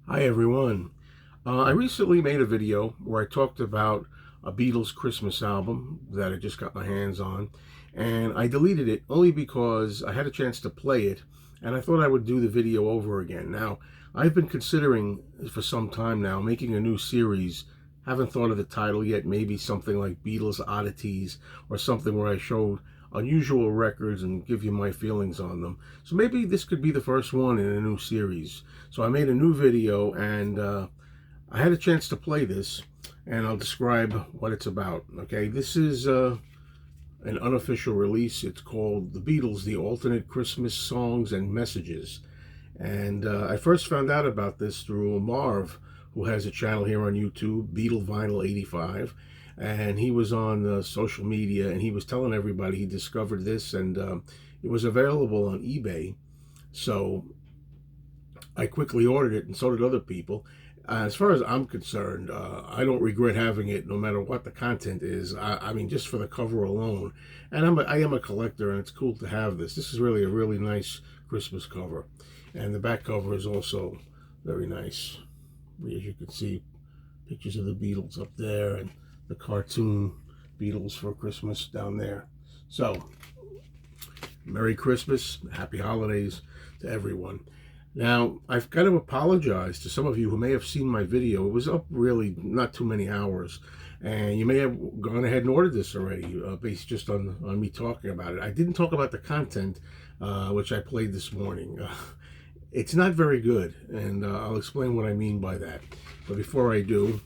Hi everyone. I recently made a video where I talked about a Beatles Christmas album that I just got my hands on, and I deleted it only because I had a chance to play it and I thought I would do the video over again. Now, I've been considering for some time now making a new series. Haven't thought of the title yet, maybe something like Beatles Oddities or something where I showed unusual records and give you my feelings on them. So maybe this could be the first one in a new series. So I made a new video and I had a chance to play this and I'll describe what it's about. Okay, this is an unofficial release. It's called The Beatles, The Alternate Christmas Songs and Messages. And I first found out about this through Marv, who has a channel here on YouTube, Beatle Vinyl 85. And he was on social media and he was telling everybody he discovered this, and it was available on eBay. So I quickly ordered it, and so did other people. As far as I'm concerned, I don't regret having it, no matter what the content is. I mean, just for the cover alone. And I am a collector, and it's cool to have this. This is really a really nice Christmas cover. And the back cover is also very nice. As you can see, pictures of the Beatles up there, and the cartoon Beatles for Christmas down there. So, Merry Christmas, Happy Holidays to everyone. Now, I've got to apologize to some of you who may have seen my video. It was up really not too many hours, and you may have gone ahead and ordered this already, based just on me talking about it. I didn't talk about the content, which I played this morning. It's not very good, and I'll explain what I mean by that. But before I do,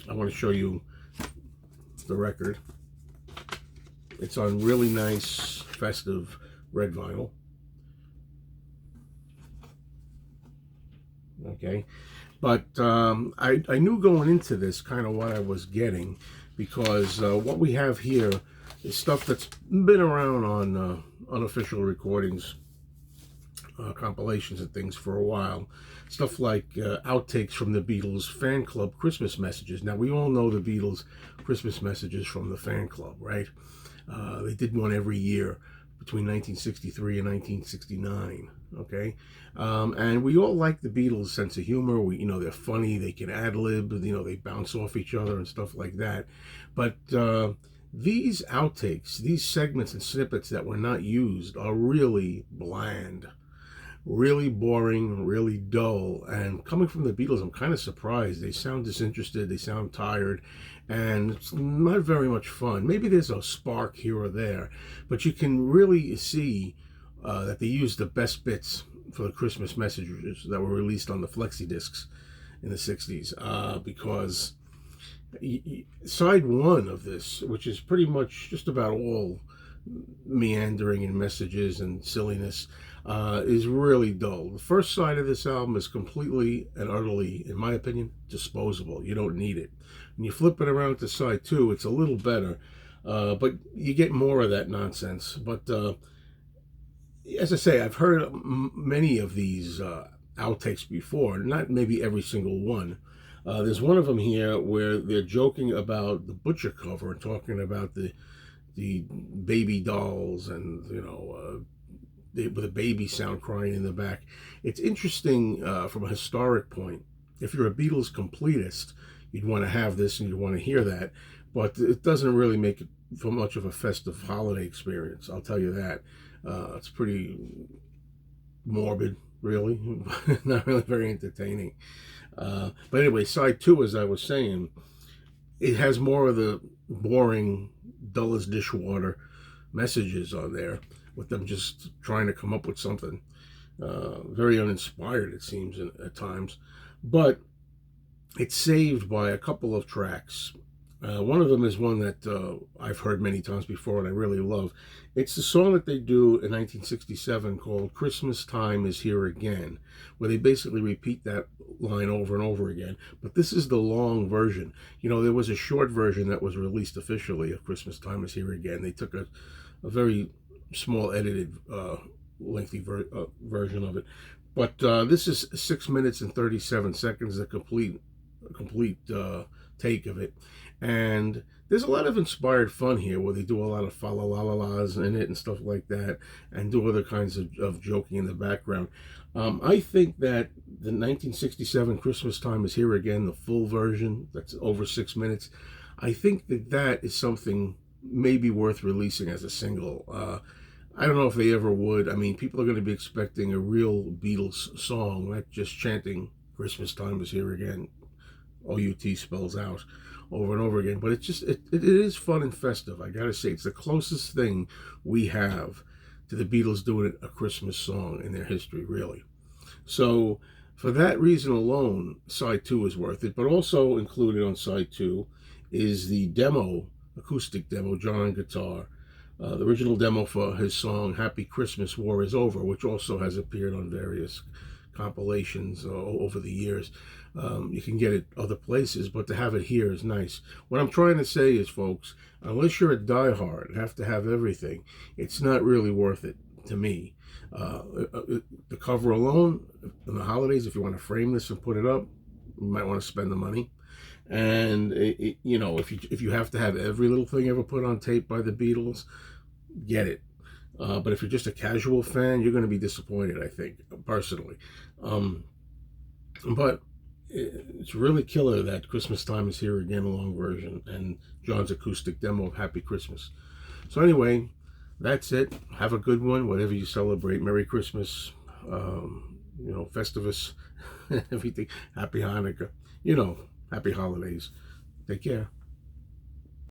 I want to show you the record. It's on really nice, festive red vinyl. Okay, but I knew going into this kind of what I was getting, because what we have here is stuff that's been around on unofficial recordings, compilations and things for a while. Stuff like outtakes from the Beatles fan club Christmas messages. Now, we all know the Beatles Christmas messages from the fan club, right? They did one every year between 1963 and 1969. Okay, and we all like the Beatles' sense of humor. They're funny. They can ad lib. They bounce off each other and stuff like that. But these outtakes, these segments and snippets that were not used, are really bland, really boring, really dull. And coming from the Beatles, I'm kind of surprised. They sound disinterested, they sound tired, and it's not very much fun. Maybe there's a spark here or there, but you can really see that they used the best bits for the Christmas messages that were released on the flexi discs in the 60s, because side one of this, which is pretty much just about all meandering and messages and silliness, is really dull. The first side of this album is completely and utterly, in my opinion, disposable. You don't need it. When you flip it around to side two, it's a little better, but you get more of that nonsense. But as I say, I've heard many of these outtakes before, not maybe every single one. There's one of them here where they're joking about the Butcher cover and talking about the baby dolls, and with a baby sound crying in the back. It's interesting from a historic point. If you're a Beatles completist, you'd want to have this and you'd want to hear that, but it doesn't really make it for much of a festive holiday experience, I'll tell you that. It's pretty morbid, really. Not really very entertaining. But anyway, side two, as I was saying, it has more of the boring, dull as dishwater messages on there, with them just trying to come up with something. Very uninspired, it seems, at times. But it's saved by a couple of tracks. One of them is one that I've heard many times before and I really love. It's the song that they do in 1967 called Christmas Time Is Here Again, where they basically repeat that line over and over again. But this is the long version. There was a short version that was released officially of Christmas Time Is Here Again. They took a very small edited, lengthy version of it. But this is 6 minutes and 37 seconds, a complete take of it. And there's a lot of inspired fun here, where they do a lot of fa la la la la's in it and stuff like that, and do other kinds of joking in the background. I think that the 1967 Christmas Time is Here Again, the full version that's over 6 minutes. I think that that is something maybe worth releasing as a single. I don't know if they ever would. I mean, people are going to be expecting a real Beatles song, not just chanting Christmas Time is Here Again, OUT spells out, over and over again. But it's just, it is fun and festive. I got to say, it's the closest thing we have to the Beatles doing a Christmas song in their history, really. So for that reason alone, side 2 is worth it. But also included on side 2 is the demo, acoustic demo, John on guitar. The original demo for his song Happy Christmas, War is Over, which also has appeared on various compilations over the years. You can get it other places, but to have it here is nice. What I'm trying to say is, folks, unless you're a diehard and have to have everything, it's not really worth it to me. The cover alone, in the holidays, if you want to frame this and put it up, you might want to spend the money. And you know, if you have to have every little thing ever put on tape by the Beatles, get it. But if you're just a casual fan, you're going to be disappointed, I think, personally. But it's really killer that Christmas Time is Here Again, a long version, and John's acoustic demo of Happy Christmas. So anyway, that's it. Have a good one, whatever you celebrate. Merry Christmas, you know, Festivus, everything. Happy Hanukkah, you know, happy holidays. Take care.